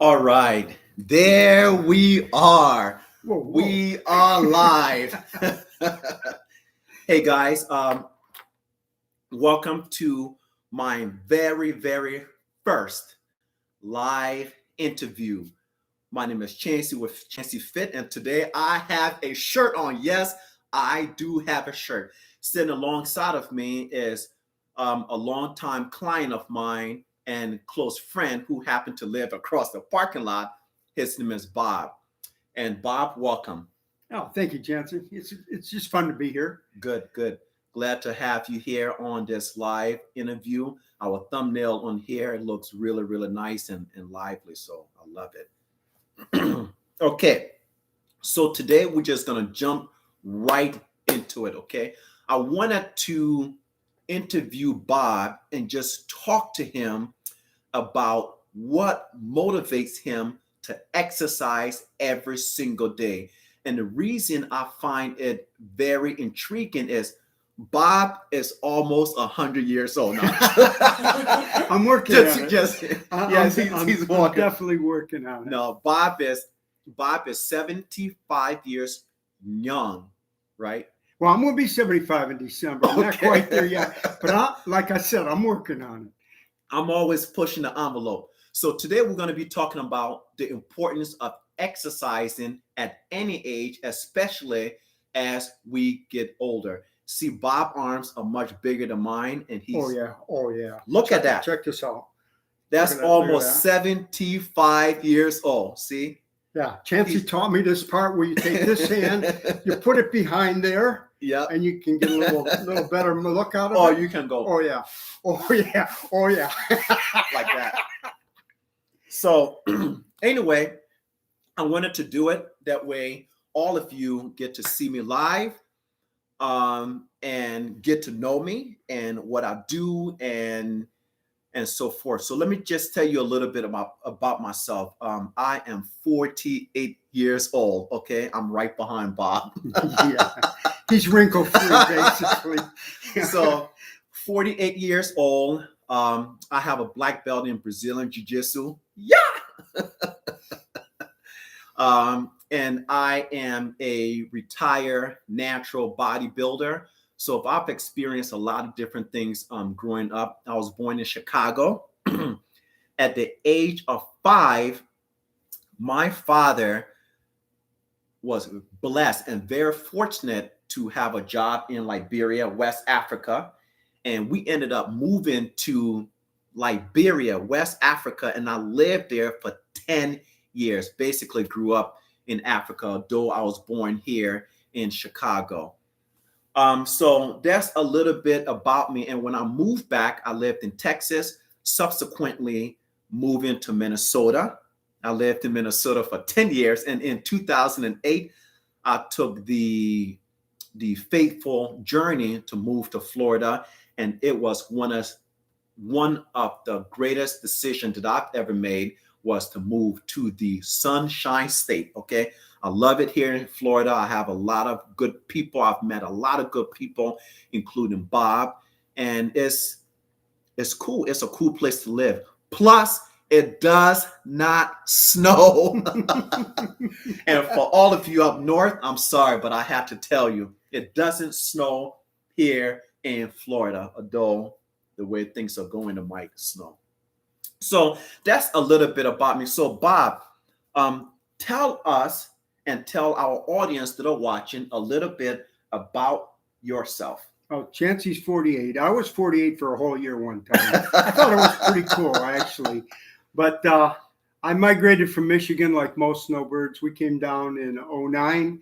All right, there we are. Whoa, whoa. We are live. Hey guys, welcome to my very first live interview. My name is Chancy with ChancyFit, and today I have a shirt on. Yes, I do have a shirt. Sitting alongside of me is a longtime client of mine and close friend who happened to live across the parking lot. His name is Bob. And Bob, welcome. Oh, thank you, Jansen. It's just fun to be here. Good. Glad to have you here on this live interview. Our thumbnail on here, it looks really nice and lively, so I love it. Okay, so today we're just gonna jump right into it, okay? I wanted to interview Bob and just talk to him about what motivates him to exercise every single day. And the reason I find it very intriguing is Bob is almost 100 years old now. I'm working on it. He's I'm definitely working on it. No, Bob is 75 years young, right? Well, I'm going to be 75 in December. I'm not quite there yet. But like I said, I'm working on it. I'm always pushing the envelope. So today we're going to be talking about the importance of exercising at any age, especially as we get older. See, Bob's arms are much bigger than mine, and he's Oh yeah. Look at that. Check this out. That's almost 75 years old. See? Yeah, Chancey taught me this part where you take this hand, you put it behind there, and you can get a little better look out of it. Oh, you can go. Oh yeah. Like that. So anyway, I wanted to do it that way. All of you get to see me live, and get to know me and what I do and so forth. So let me just tell you a little bit about myself. I am 48 years old. Okay, I'm right behind Bob. Yeah, he's wrinkle free basically. So 48 years old. I have a black belt in Brazilian Jiu-Jitsu. Yeah. And I am a retired natural bodybuilder. So if I've experienced a lot of different things growing up. I was born in Chicago. At the age of 5, my father was blessed and very fortunate to have a job in Liberia, West Africa. And we ended up moving to Liberia, West Africa, and I lived there for 10 years. Basically grew up in Africa, though I was born here in Chicago. So that's a little bit about me. And when I moved back, I lived in Texas, subsequently moving to Minnesota. I lived in Minnesota for 10 years. And in 2008, I took the fateful journey to move to Florida. And it was one of the greatest decisions that I've ever made was to move to the Sunshine State. Okay. I love it here in Florida. I have a lot of good people. I've met a lot of good people, including Bob. And it's cool. It's a cool place to live. Plus, it does not snow. And for all of you up north, I'm sorry, but I have to tell you, it doesn't snow here in Florida, although the way things are going, it might snow. So that's a little bit about me. So Bob, tell us and tell our audience that are watching a little bit about yourself. Oh, Chancey's 48. I was 48 for a whole year one time. I thought it was pretty cool, actually. But I migrated from Michigan like most snowbirds. We came down in 2009,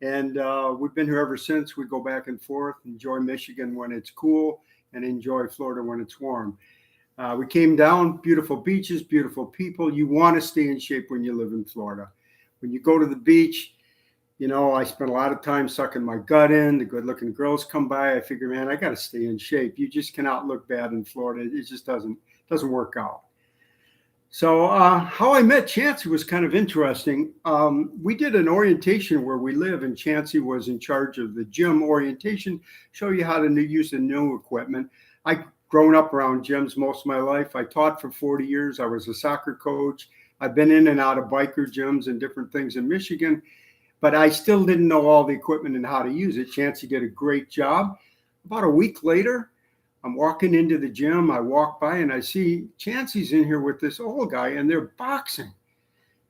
and we've been here ever since. We go back and forth, enjoy Michigan when it's cool, and enjoy Florida when it's warm. We came down, beautiful beaches, beautiful people. You want to stay in shape when you live in Florida. When you go to the beach, I spent a lot of time sucking my gut in. The good-looking girls come by. I figure, man, I got to stay in shape. You just cannot look bad in Florida. It just doesn't work out. So how I met Chancey was kind of interesting. We did an orientation where we live, and Chancey was in charge of the gym orientation, show you how to use the new equipment. I grown up around gyms most of my life. I taught for 40 years. I was a soccer coach. I've been in and out of biker gyms and different things in Michigan, but I still didn't know all the equipment and how to use it. Chancey did a great job. About a week later, I'm walking into the gym. I walk by and I see Chancey's in here with this old guy and they're boxing.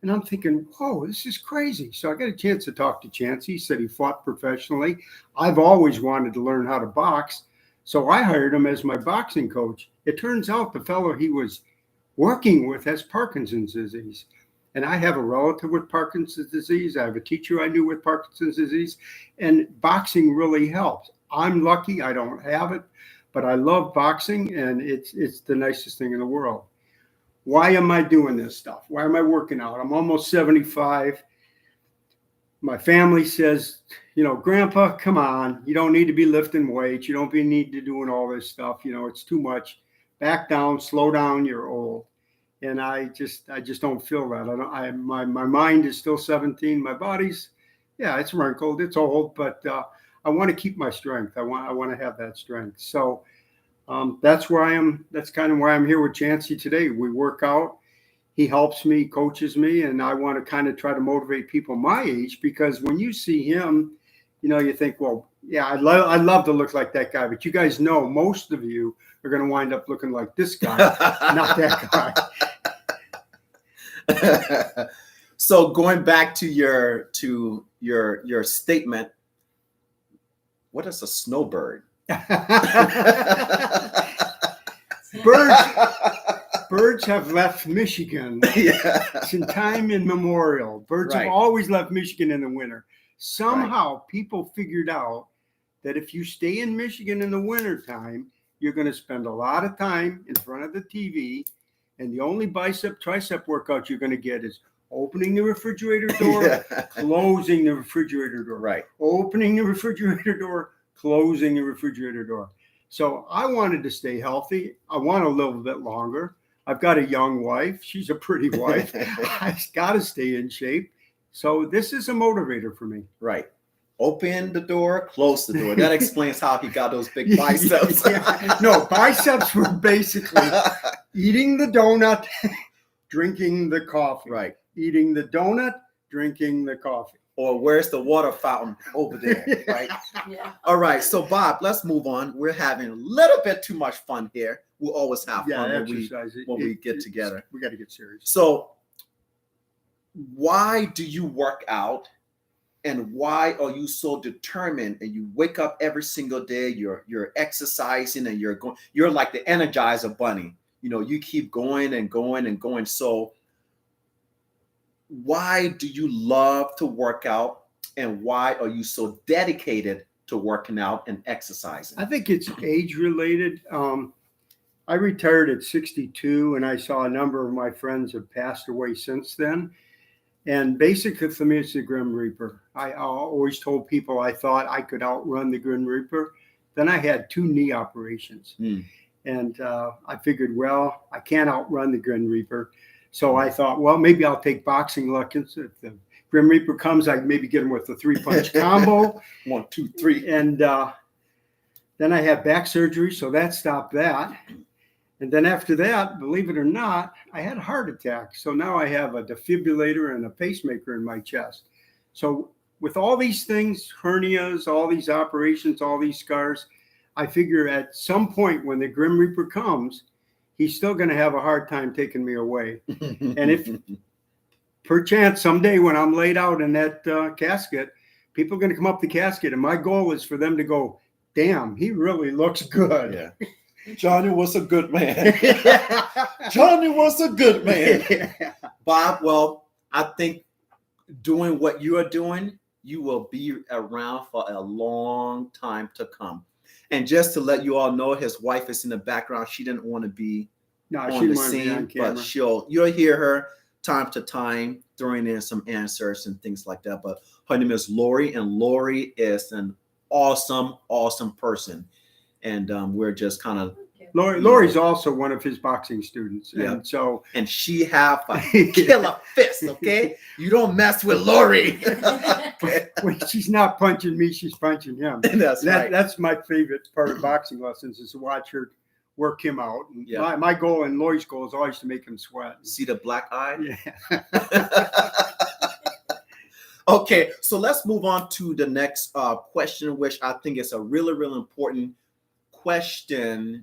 And I'm thinking, whoa, this is crazy. So I got a chance to talk to Chancey. He said he fought professionally. I've always wanted to learn how to box. So I hired him as my boxing coach. It turns out the fellow he was working with has Parkinson's disease. And I have a relative with Parkinson's disease. I have a teacher I knew with Parkinson's disease. And boxing really helps. I'm lucky I don't have it, but I love boxing, and it's the nicest thing in the world. Why am I doing this stuff? Why am I working out? I'm almost 75. My family says, Grandpa, come on. You don't need to be lifting weights. You don't need to be doing all this stuff. It's too much. Back down, slow down. You're old. And I just don't feel that. My mind is still 17. My body's, it's wrinkled. It's old, but I want to keep my strength. I want to have that strength. So that's where I am. That's kind of why I'm here with Chancey today. We work out. He helps me, coaches me, and I want to kind of try to motivate people my age, because when you see him, you think, well, yeah, I'd love to look like that guy. But you guys know, most of you are going to wind up looking like this guy, not that guy. So going back to your statement, what is a snowbird? Birds have left Michigan since time immemorial. Birds have always left Michigan in the winter. Somehow people figured out that if you stay in Michigan in the wintertime, you're going to spend a lot of time in front of the TV, and the only tricep workout you're going to get is opening the refrigerator door, closing the refrigerator door, opening the refrigerator door, closing the refrigerator door. So I wanted to stay healthy. I want to live a bit longer. I've got a young wife. She's a pretty wife. I've got to stay in shape. So this is a motivator for me. Right. Open the door, close the door. That explains how he got those big biceps. No, biceps were basically eating the donut, drinking the coffee. Right. Eating the donut, drinking the coffee. Or where's the water fountain? Over there, right? Yeah. All right. So, Bob, let's move on. We're having a little bit too much fun here. We'll always have fun when we get together. We got to get serious. So, why do you work out, and why are you so determined? And you wake up every single day. You're exercising, and you're like the Energizer Bunny. You keep going and going and going. So, why do you love to work out, and why are you so dedicated to working out and exercising? I think it's age related. I retired at 62, and I saw a number of my friends have passed away since then. And basically for me, it's the Grim Reaper. I always told people I thought I could outrun the Grim Reaper. Then I had 2 knee operations. And I figured, well, I can't outrun the Grim Reaper. So I thought, well, maybe I'll take boxing lessons. If the Grim Reaper comes, I can maybe get him with a 3-punch combo. 1, 2, 3. And then I had back surgery, so that stopped that. And then after that, believe it or not, I had a heart attack. So now I have a defibrillator and a pacemaker in my chest. So with all these things, hernias, all these operations, all these scars, I figure at some point when the Grim Reaper comes, he's still going to have a hard time taking me away. And if perchance someday when I'm laid out in that casket, people are going to come up the casket. And my goal is for them to go, damn, he really looks good. Yeah. Johnny was a good man. Johnny was a good man. Yeah. Bob, well, I think doing what you are doing, you will be around for a long time to come. And just to let you all know, his wife is in the background. She didn't want to be on the scene, but you'll hear her time to time throwing in some answers and things like that. But her name is Lori, and Lori is an awesome, awesome person. And we're just kind of Lori's also one of his boxing students. And so she have a killer fist, okay? You don't mess with Lori. When she's not punching me, she's punching him. That's right. That's my favorite part of boxing lessons, is to watch her work him out. And Yeah. my goal and Lloyd's goal is always to make him sweat. See the black eye? Yeah. Okay, so let's move on to the next question, which I think is a really, really important question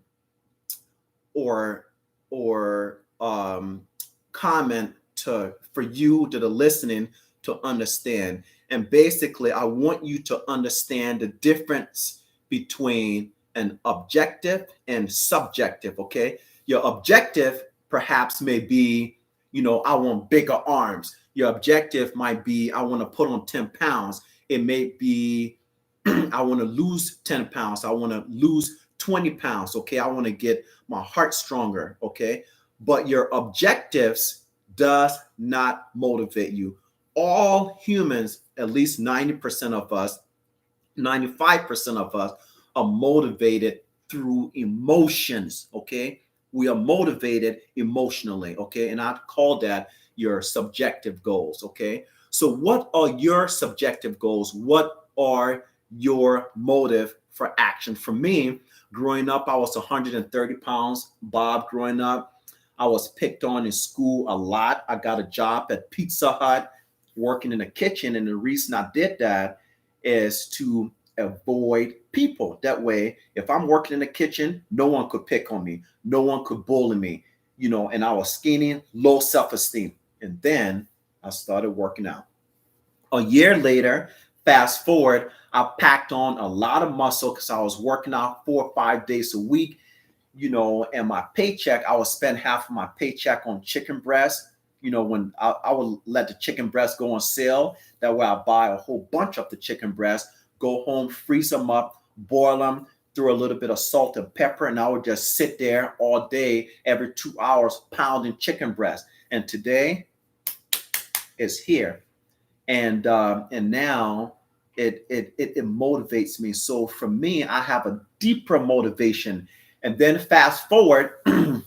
or comment for you that are listening to understand. And basically, I want you to understand the difference between an objective and subjective. Okay, your objective perhaps may be, I want bigger arms. Your objective might be, I want to put on 10 pounds. It may be, I want to lose 10 pounds. I want to lose 20 pounds. Okay. I want to get my heart stronger. Okay. But your objectives does not motivate you. All humans, at least 90% of us, 95% of us are motivated through emotions. Okay. We are motivated emotionally. Okay. And I call that your subjective goals. Okay. So what are your subjective goals? What are your motive for action? For me, growing up, I was 130 pounds. Bob, growing up, I was picked on in school a lot. I got a job at Pizza Hut working in the kitchen. And the reason I did that is to avoid people. That way, if I'm working in the kitchen, no one could pick on me. No one could bully me, and I was skinny, low self-esteem. And then I started working out. A year later, fast forward, I packed on a lot of muscle because I was working out 4 or 5 days a week, and my paycheck, I would spend half of my paycheck on chicken breast. When I would let the chicken breast go on sale, that way I buy a whole bunch of the chicken breast, go home, freeze them up, boil them, throw a little bit of salt and pepper, and I would just sit there all day, every 2 hours, pounding chicken breast. And today, it's here, and now it motivates me. So for me, I have a deeper motivation. And then fast forward, I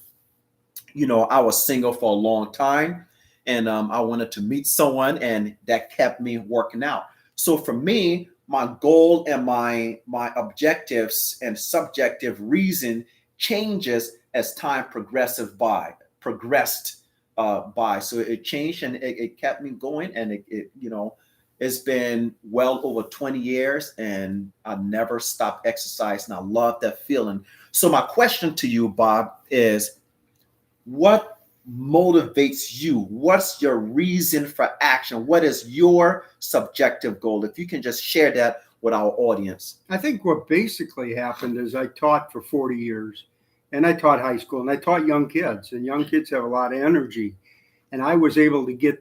was single for a long time, and I wanted to meet someone, and that kept me working out. So for me, my goal and my objectives and subjective reason changes as time progressed by. So it changed, and it kept me going, and it's been well over 20 years, and I never stopped exercising. I love that feeling. So my question to you, Bob, is what motivates you? What's your reason for action? What is your subjective goal? If you can just share that with our audience. I think what basically happened is I taught for 40 years. And I taught high school, and I taught young kids, and young kids have a lot of energy. And I was able to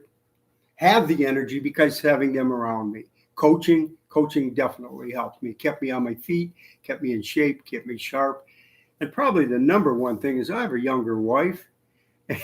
have the energy because having them around me. Coaching definitely helped me, kept me on my feet, kept me in shape, kept me sharp. And probably the number one thing is I have a younger wife,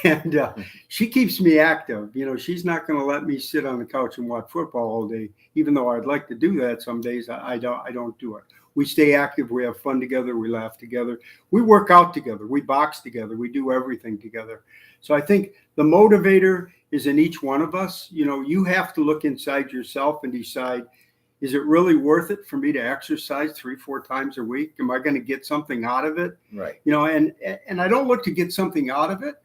and she keeps me active. She's not going to let me sit on the couch and watch football all day, even though I'd like to do that some days. I don't do it. We stay active. We have fun together. We laugh together. We work out together. We box together. We do everything together. So I think the motivator is in each one of us. You have to look inside yourself and decide, is it really worth it for me to exercise 3-4 times a week? Am I going to get something out of it? Right. And I don't look to get something out of it.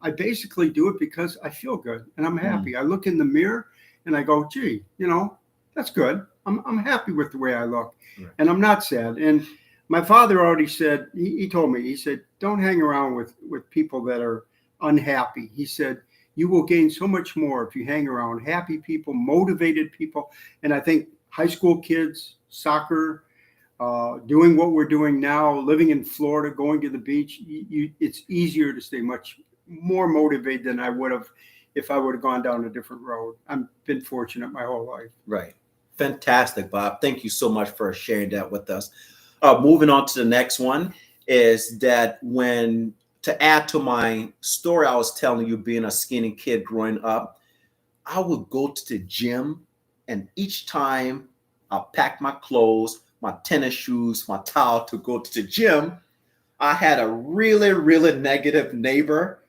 I basically do it because I feel good and I'm happy. I look in the mirror and I go, gee, that's good. I'm happy with the way I look, right, and I'm not sad. And my father already said, he told me, he said, don't hang around with people that are unhappy. He said, you will gain so much more if you hang around happy people, motivated people. And I think high school kids, soccer, doing what we're doing now, living in Florida, going to the beach, it's easier to stay much more motivated than I would have if I would have gone down a different road. I've been fortunate my whole life. Right. Fantastic, Bob. Thank you so much for sharing that with us. Moving on to the next one is that to add to my story I was telling you, being a skinny kid growing up, I would go to the gym, and each time I packed my clothes, my tennis shoes, my towel to go to the gym, I had a really, really negative neighbor.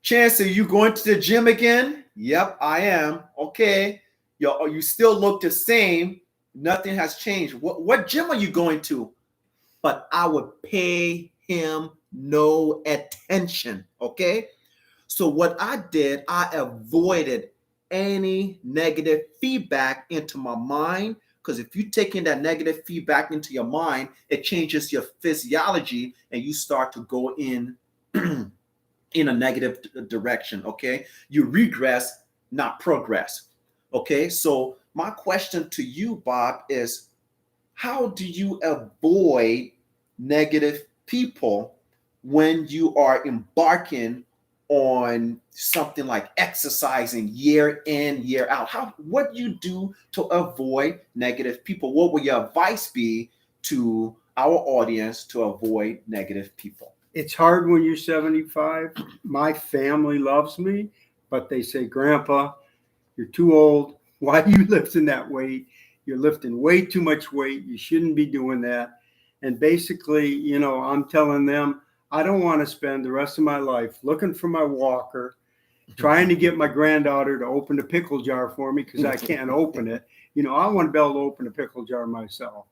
Chancey, you going to the gym again? Yep, I am. Okay. You still look the same. Nothing has changed. What gym are you going to? But I would pay him no attention. Okay. So what I did, I avoided any negative feedback into my mind, because if you take in that negative feedback into your mind, it changes your physiology and you start to go in in a negative direction. Okay. You regress, not progress. Okay. So my question to you, Bob, is how do you avoid negative people when you are embarking on something like exercising year in, year out? What do you do to avoid negative people? What would your advice be to our audience to avoid negative people? It's hard when you're 75. My family loves me, but they say, Grandpa, you're too old. Why are you lifting that weight? You're lifting way too much weight. You shouldn't be doing that. And basically, I'm telling them, I don't want to spend the rest of my life looking for my walker, trying to get my granddaughter to open the pickle jar for me because I can't open it. I want to be able to open a pickle jar myself.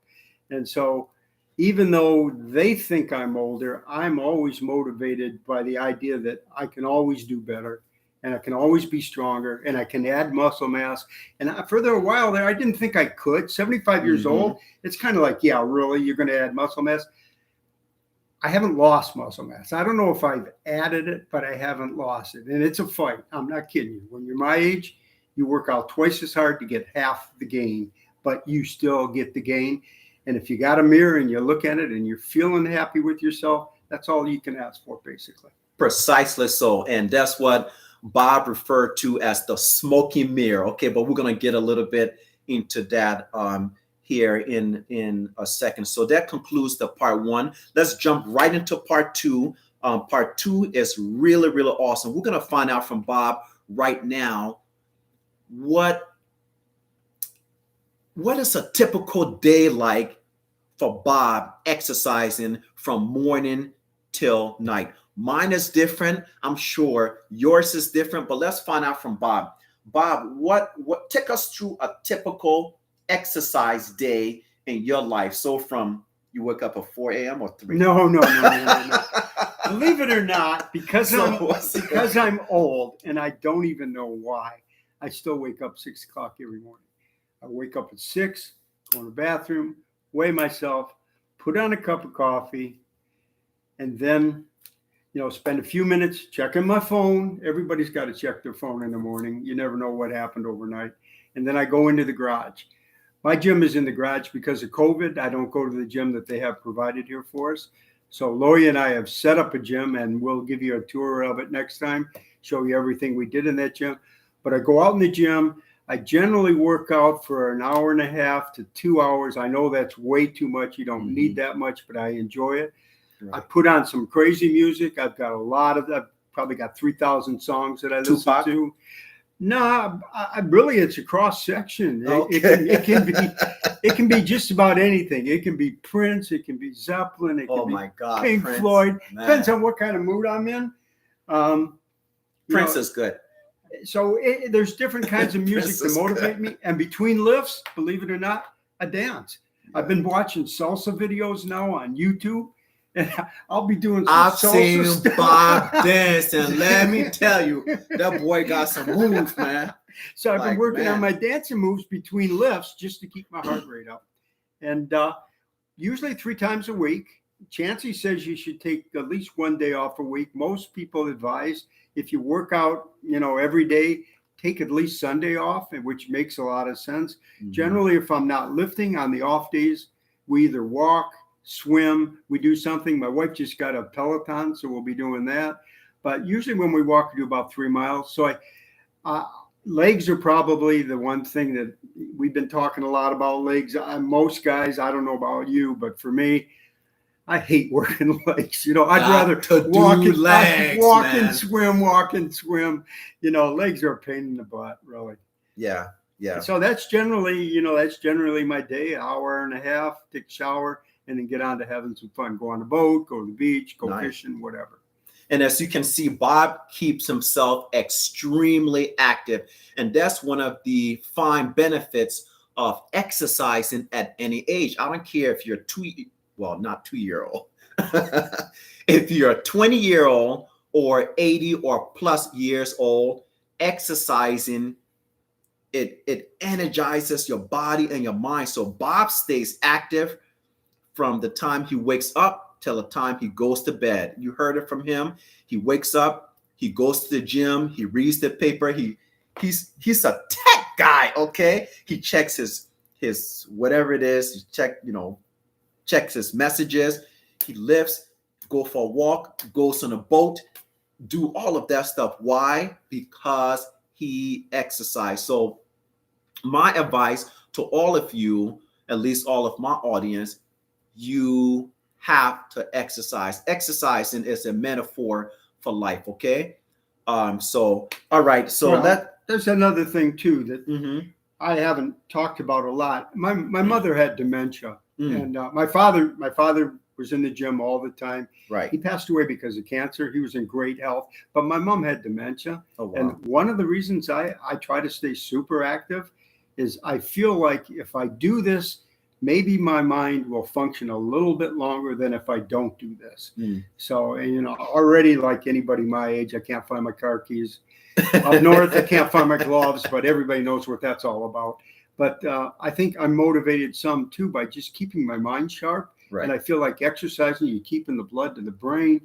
And so even though they think I'm older, I'm always motivated by the idea that I can always do better and I can always be stronger and I can add muscle mass. And for a while there, I didn't think I could. 75 years old, it's kind of like, yeah, really, you're going to add muscle mass? I haven't lost muscle mass. I don't know if I've added it, but I haven't lost it. And it's a fight. I'm not kidding you. When you're my age, you work out twice as hard to get half the gain, but you still get the gain. And if you got a mirror and you look at it and you're feeling happy with yourself, that's all you can ask for, basically. Precisely so. And that's what Bob referred to as the smoky mirror. Okay, but we're going to get a little bit into that here in a second. So that concludes the part one. Let's jump right into part two. Part two is really, really awesome. We're going to find out from Bob right now what is a typical day like for Bob exercising from morning till night. Mine is different. I'm sure yours is different, but let's find out from Bob. Bob, what take us through a typical exercise day in your life? So from you wake up at 4 a.m. or 3? No. Believe it or not, because I'm old and I don't even know why, I still wake up 6 o'clock every morning. I wake up at 6, go in the bathroom, weigh myself, put on a cup of coffee, and then, spend a few minutes checking my phone. Everybody's got to check their phone in the morning. You never know what happened overnight. And then I go into the garage. My gym is in the garage because of COVID. I don't go to the gym that they have provided here for us. So Lori and I have set up a gym, and we'll give you a tour of it next time, show you everything we did in that gym. But I go out in the gym. I generally work out for an hour and a half to 2 hours. I know that's way too much. You don't need that much, but I enjoy it. Right. I put on some crazy music. I've got I've probably got 3,000 songs that I listen to. No, it's a cross section. Okay. It can be just about anything. It can be Prince. It can be Zeppelin. It can be Pink Prince, Floyd. Man. Depends on what kind of mood I'm in. Prince is good. So there's different kinds of music to motivate me. And between lifts, believe it or not, I dance. Yeah. I've been watching salsa videos now on YouTube. And I'll be doing some salsa seen stuff. Bob dance, and let me tell you, that boy got some moves, man. So I've been working on my dancing moves between lifts just to keep my heart rate up. And usually 3 times a week. Chancey says you should take at least 1 day off a week. Most people advise if you work out, every day, take at least Sunday off, which makes a lot of sense. Mm-hmm. Generally, if I'm not lifting on the off days, we either walk, swim, we do something. My wife just got a Peloton, so we'll be doing that. But usually when we walk, we do about 3 miles. So legs are probably the one thing that we've been talking a lot about. Legs. Most guys, I don't know about you, but for me, I hate working legs. I'd rather walk and swim. Legs are a pain in the butt, really. Yeah. So that's generally my day, an hour and a half, take a shower, and then get on to having some fun. Go on a boat, go to the beach, go fishing, whatever. And as you can see, Bob keeps himself extremely active. And that's one of the fine benefits of exercising at any age. I don't care if you're not 2-year-old. If you're a 20-year-old or 80 or plus years old, exercising, it energizes your body and your mind. So Bob stays active from the time he wakes up till the time he goes to bed. You heard it from him. He wakes up, he goes to the gym, he reads the paper. He's a tech guy, okay? He checks his whatever it is. He checks his messages. He lifts, go for a walk, goes on a boat, do all of that stuff. Why? Because he exercised. So my advice to all of you, at least all of my audience, you have to exercise. Exercising is a metaphor for life, okay? So, all right. So there's another thing too that I haven't talked about a lot. My mother had dementia, and my father was in the gym all the time. Right. He passed away because of cancer. He was in great health, but my mom had dementia. Oh, wow. And one of the reasons I try to stay super active is I feel like if I do this, maybe my mind will function a little bit longer than if I don't do this. So, already like anybody my age, I can't find my car keys. Up north, I can't find my gloves, but everybody knows what that's all about. But I think I'm motivated some too by just keeping my mind sharp. Right. And I feel like exercising, you're keeping the blood to the brain.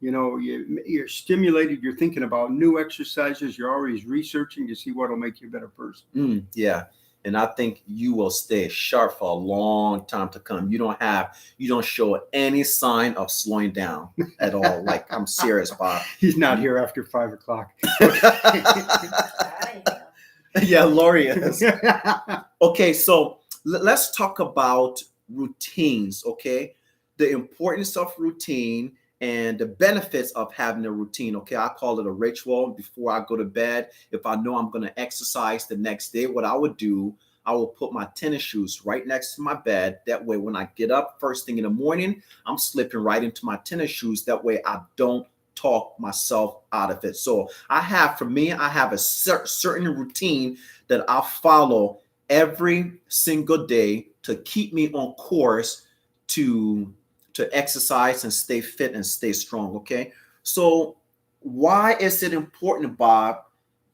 You're stimulated. You're thinking about new exercises. You're always researching to see what will make you a better person. Yeah. And I think you will stay sharp for a long time to come. You don't show any sign of slowing down at all. Like, I'm serious, Bob. He's not here after 5 o'clock. Yeah, Lori is. Okay, so let's talk about routines, okay? The importance of routine and the benefits of having a routine, okay? I call it a ritual before I go to bed. If I know I'm going to exercise the next day, what I would do, I will put my tennis shoes right next to my bed. That way, when I get up first thing in the morning, I'm slipping right into my tennis shoes. That way, I don't talk myself out of it. So I have a certain routine that I follow every single day to keep me on course to exercise and stay fit and stay strong, okay? So why is it important, Bob,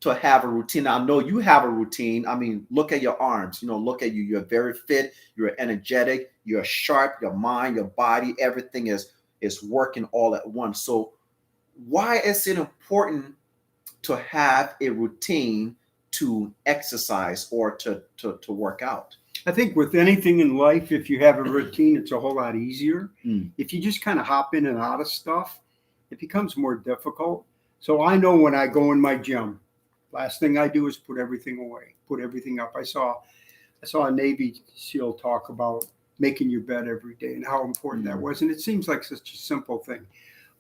to have a routine? Now, I know you have a routine. I mean, look at your arms. Look at you. You're very fit. You're energetic. You're sharp. Your mind, your body, everything is working all at once. So why is it important to have a routine to exercise or to work out? I think with anything in life, if you have a routine, it's a whole lot easier. If you just kind of hop in and out of stuff, it becomes more difficult. So I know when I go in my gym, last thing I do is put everything away, put everything up. I saw a Navy SEAL talk about making your bed every day and how important that was. And it seems like such a simple thing.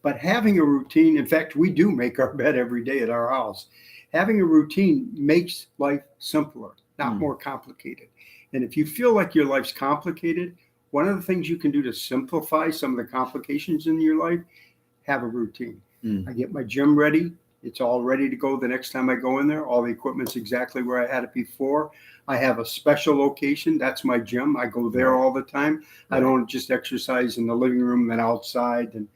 But having a routine, in fact, we do make our bed every day at our house. Having a routine makes life simpler, not more complicated. And if you feel like your life's complicated, one of the things you can do to simplify some of the complications in your life, have a routine. I get my gym ready. It's all ready to go the next time I go in there. All the equipment's exactly where I had it before. I have a special location. That's my gym. I go there all the time. I don't just exercise in the living room and outside and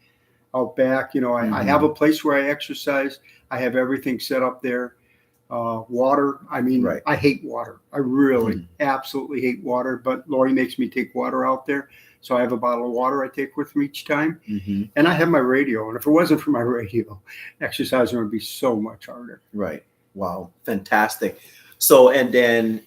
out back. I have a place where I exercise. I have everything set up there. Water. I mean, I hate water. I really absolutely hate water, but Lori makes me take water out there. So I have a bottle of water I take with me each time. And I have my radio. And if it wasn't for my radio, exercising would be so much harder. Right. Wow. Fantastic. So, and then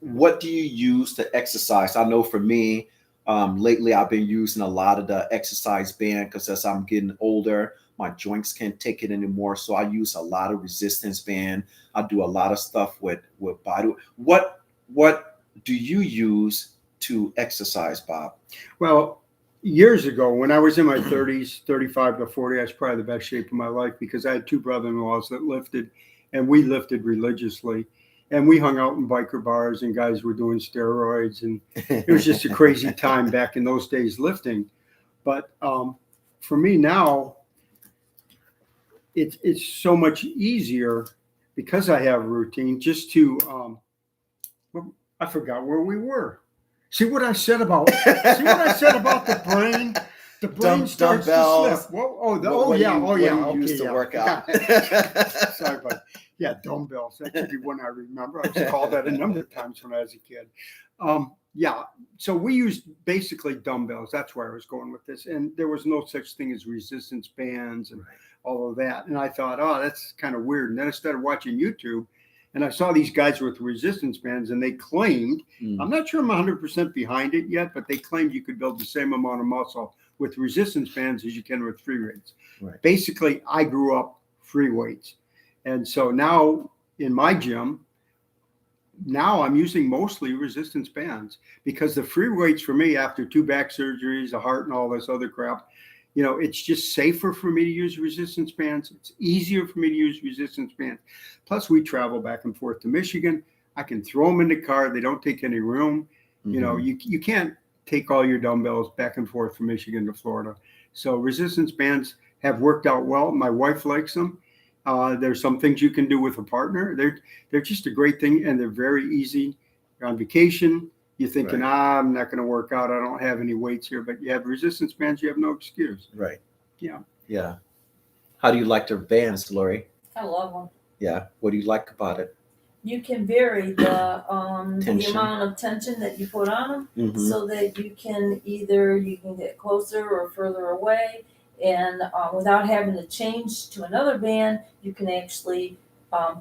what do you use to exercise? I know for me, lately I've been using a lot of the exercise band because as I'm getting older, my joints can't take it anymore. So I use a lot of resistance band. I do a lot of stuff with body. What do you use to exercise, Bob? Well, years ago, when I was in my 30s, 35 to 40, I was probably the best shape of my life because I had two brother-in-laws that lifted, and we lifted religiously. And we hung out in biker bars, and guys were doing steroids, and it was just a crazy time back in those days lifting. But for me now, it's so much easier because I have a routine just to I forgot where we were. See what I said about the brain? The brain starts dumbbells. to slip. Whoa, What do you Okay, use to work out? Sorry, but yeah, dumbbells. That should be one I remember. I was called that a number of times when I was a kid. Yeah, so we used basically dumbbells. That's where I was going with this. And there was no such thing as resistance bands and all of that. And I thought, oh, that's kind of weird. And then I started watching YouTube. And I saw these guys with resistance bands, and they claimed, I'm not sure I'm 100% behind it yet, but they claimed you could build the same amount of muscle with resistance bands as you can with free weights. Right. Basically, I grew up free weights. And so now in my gym, now I'm using mostly resistance bands because the free weights for me after 2 back surgeries, a heart and all this other crap, you know, it's just safer for me to use resistance bands. It's easier for me to use resistance bands. Plus, we travel back and forth to Michigan. I can throw them in the car. They don't take any room. You know, you can't take all your dumbbells back and forth from Michigan to Florida. So resistance bands have worked out well. My wife likes them. There's some things you can do with a partner. They're just a great thing, and they're very easy. You're on vacation. You're thinking, I'm not going to work out. I don't have any weights here. But you have resistance bands. You have no excuse. Right. Yeah. Yeah. How do you like the bands, Lori? I love them. Yeah. What do you like about it? You can vary the amount of tension that you put on them, so that you can get closer or further away, and without having to change to another band, you can actually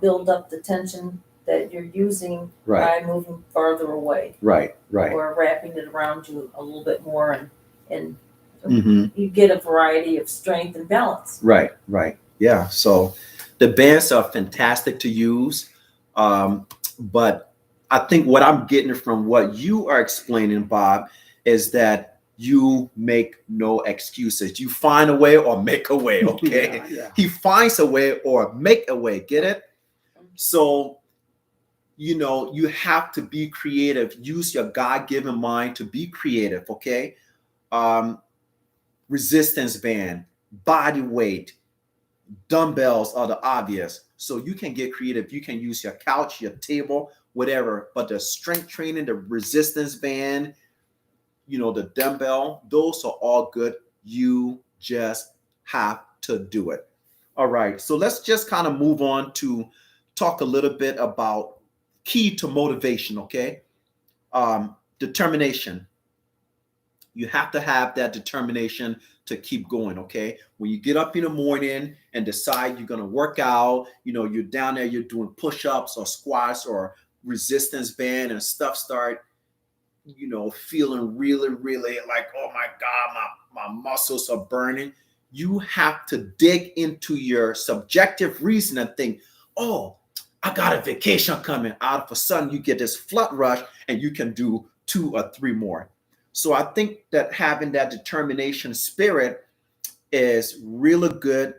build up the tension that you're using by moving farther away. Right. Or wrapping it around you a little bit more, and you get a variety of strength and balance. Right. Yeah. So the bands are fantastic to use. But I think what I'm getting from what you are explaining, Bob, is that you make no excuses. You find a way or make a way. Okay. Yeah. He finds a way or make a way. Get it? So, you know, you have to be creative. Use your God-given mind to be creative. Okay. Resistance band, body weight, dumbbells are the obvious. So you can get creative. You can use your couch, your table, whatever. But the strength training, the resistance band, you know, the dumbbell, those are all good. You just have to do it. All right. So let's just kind of move on to talk a little bit about key to motivation. Okay. Determination. You have to have that determination to keep going, okay? When you get up in the morning and decide you're going to work out, you know, you're down there, you're doing push-ups or squats or resistance band and stuff start, you know, feeling really, really like, oh my God, my muscles are burning. You have to dig into your subjective reason and think, oh, I got a vacation coming. Out of a sudden, you get this flood rush and you can do 2 or 3 more. So I think that having that determination spirit is really good.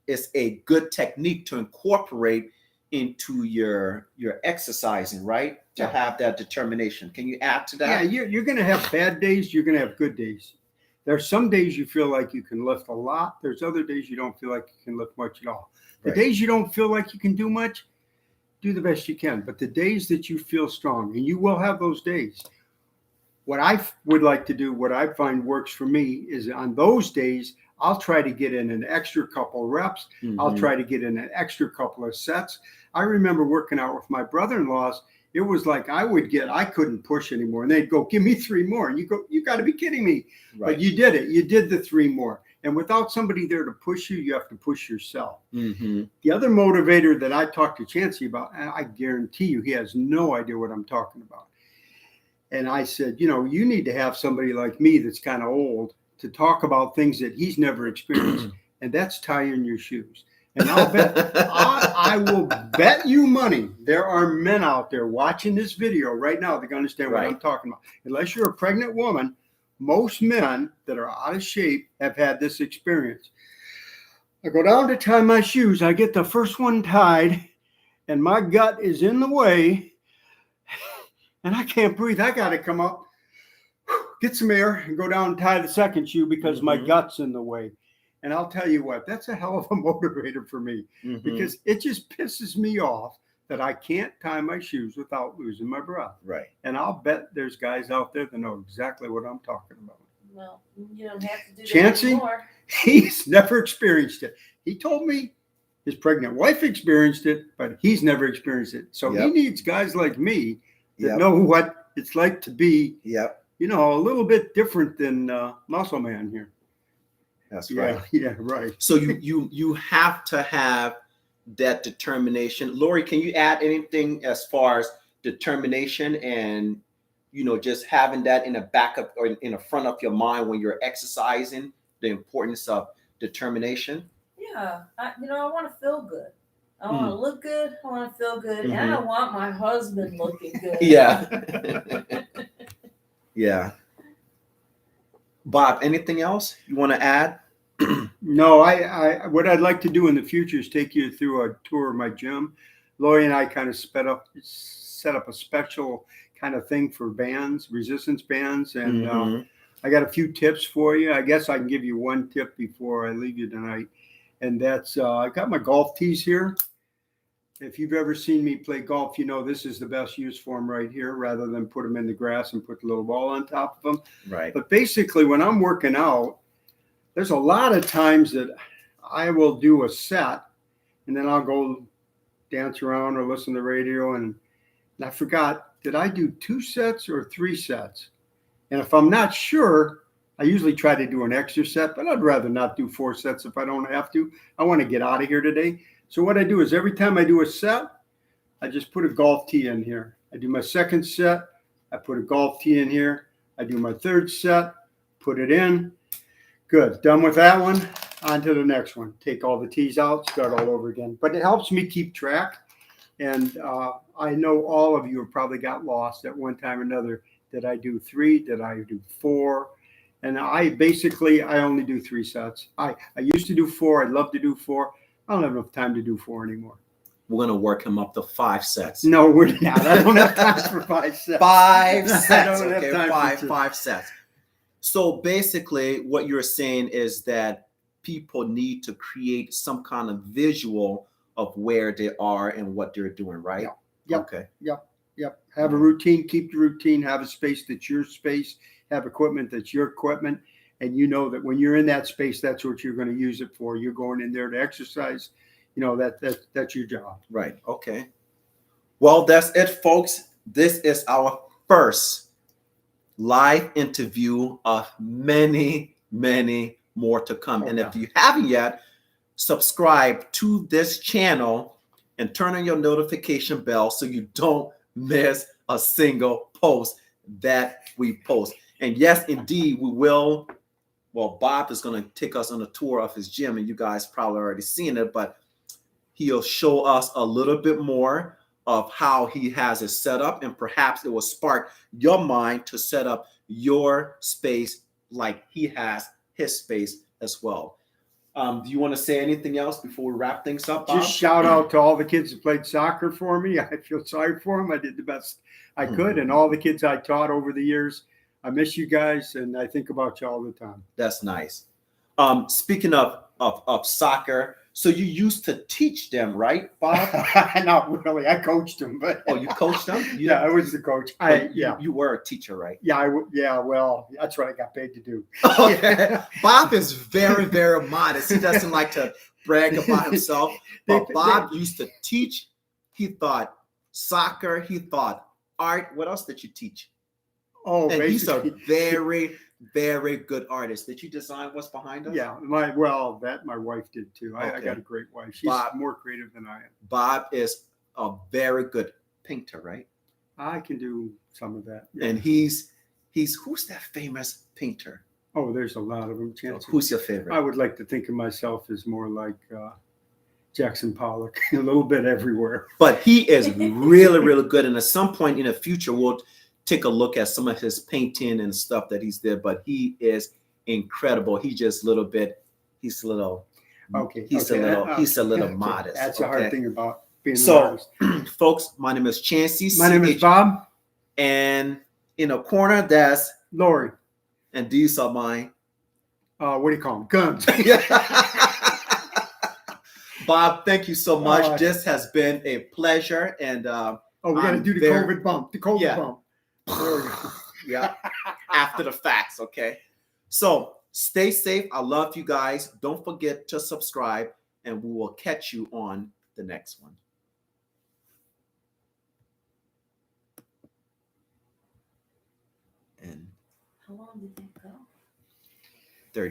It's a good technique to incorporate into your exercising, right? To have that determination. Can you add to that? Yeah, you're going to have bad days. You're going to have good days. There's some days you feel like you can lift a lot. There's other days you don't feel like you can lift much at all. The days you don't feel like you can do much, do the best you can. But the days that you feel strong, and you will have those days. What I would like to do, what I find works for me, is on those days, I'll try to get in an extra couple reps. I'll try to get in an extra couple of sets. I remember working out with my brother-in-laws. It was like I couldn't push anymore. And they'd go, give me 3 more. And you go, you got to be kidding me. Right. But you did it. You did the 3 more. And without somebody there to push you, you have to push yourself. The other motivator that I talked to Chancey about, and I guarantee you, he has no idea what I'm talking about. And I said, you know, you need to have somebody like me that's kind of old to talk about things that he's never experienced. And that's tying your shoes. And I'll bet, I will bet you money. There are men out there watching this video right now that can understand what I'm talking about. Unless you're a pregnant woman, most men that are out of shape have had this experience. I go down to tie my shoes. I get the first one tied and my gut is in the way. And I can't breathe. I got to come up, get some air, and go down and tie the second shoe because my gut's in the way. And I'll tell you what, that's a hell of a motivator for me because it just pisses me off that I can't tie my shoes without losing my breath. Right. And I'll bet there's guys out there that know exactly what I'm talking about. Well, you don't have to do that Chancey? anymore. He's never experienced it. He told me his pregnant wife experienced it, but he's never experienced it. So he needs guys like me that know what it's like to be, you know, a little bit different than Muscle Man here. That's right. Yeah, right. So you have to have that determination. Lori, can you add anything as far as determination and, you know, just having that in the back of or in the front of your mind when you're exercising, the importance of determination? Yeah, I want to feel good. I want to look good. I want to feel good, and I want my husband looking good. Yeah. Yeah. Bob, anything else you want to add? No, I what I'd like to do in the future is take you through a tour of my gym. Lori and I kind of set up a special kind of thing for bands, resistance bands, and I got a few tips for you. I guess I can give you one tip before I leave you tonight, and that's I got my golf tees here. If you've ever seen me play golf, you know this is the best use for them right here, rather than put them in the grass and put the little ball on top of them. Right. But basically, when I'm working out, there's a lot of times that I will do a set, and then I'll go dance around or listen to the radio, and I forgot, did I do 2 sets or 3 sets? And if I'm not sure, I usually try to do an extra set, but I'd rather not do 4 sets if I don't have to. I want to get out of here today. So what I do is every time I do a set, I just put a golf tee in here. I do my second set, I put a golf tee in here. I do my third set, put it in. Good, done with that one. On to the next one. Take all the tees out, start all over again. But it helps me keep track. And I know all of you have probably got lost at one time or another. Did I do 3? Did I do 4? And I only do 3 sets. I used to do 4. I'd love to do 4. I don't have enough time to do 4 anymore. We're going to work him up to 5 sets. No, we're not. I don't have time for 5 sets. 5 sets. I don't have Okay, time for 5 sets. So basically what you're saying is that people need to create some kind of visual of where they are and what they're doing, right? Yep. Okay. Yep. Have a routine, keep the routine, have a space that's your space, have equipment that's your equipment. And you know that when you're in that space, that's what you're going to use it for. You're going in there to exercise. You know, that's your job. Right. Okay. Well, that's it, folks. This is our first live interview of many, many more to come. And if you haven't yet, subscribe to this channel and turn on your notification bell so you don't miss a single post that we post. And yes, indeed, we will. Well, Bob is going to take us on a tour of his gym, and you guys probably already seen it, but he'll show us a little bit more of how he has it set up, and perhaps it will spark your mind to set up your space like he has his space as well. Do you want to say anything else before we wrap things up, Bob? Just shout out to all the kids that played soccer for me. I feel sorry for them. I did the best I could, and all the kids I taught over the years. I miss you guys, and I think about you all the time. That's nice. Speaking of soccer, so you used to teach them, right, Bob? Not really. I coached them, but you coached them? Yeah, I was the coach. You were a teacher, right? Yeah. Well, that's what I got paid to do. Okay. Bob is very, very modest. He doesn't like to brag about himself. But Bob used to teach. He thought soccer. He thought art. What else did you teach? Oh, and he's a very, very good artist. Did you design what's behind us? Yeah, my wife did too. I got a great wife. She's more creative than I am. Bob is a very good painter, right? I can do some of that. Yeah. And he's who's that famous painter? Oh, there's a lot of them. Chancey. Who's your favorite? I would like to think of myself as more like Jackson Pollock, a little bit everywhere. But he is really, really good. And at some point in the future, we'll take a look at some of his painting and stuff that he's did, but he is incredible. He's a little modest. That's a hard thing about being an artist. Folks, my name is Chancey. My name is Bob. And in a corner, that's Lori. And these are my what do you call them? Guns. Bob, thank you so much. This has been a pleasure. And we got to do the COVID bump. The COVID bump. Yeah, after the facts, okay? So stay safe. I love you guys. Don't forget to subscribe, and we will catch you on the next one. And how long did that go?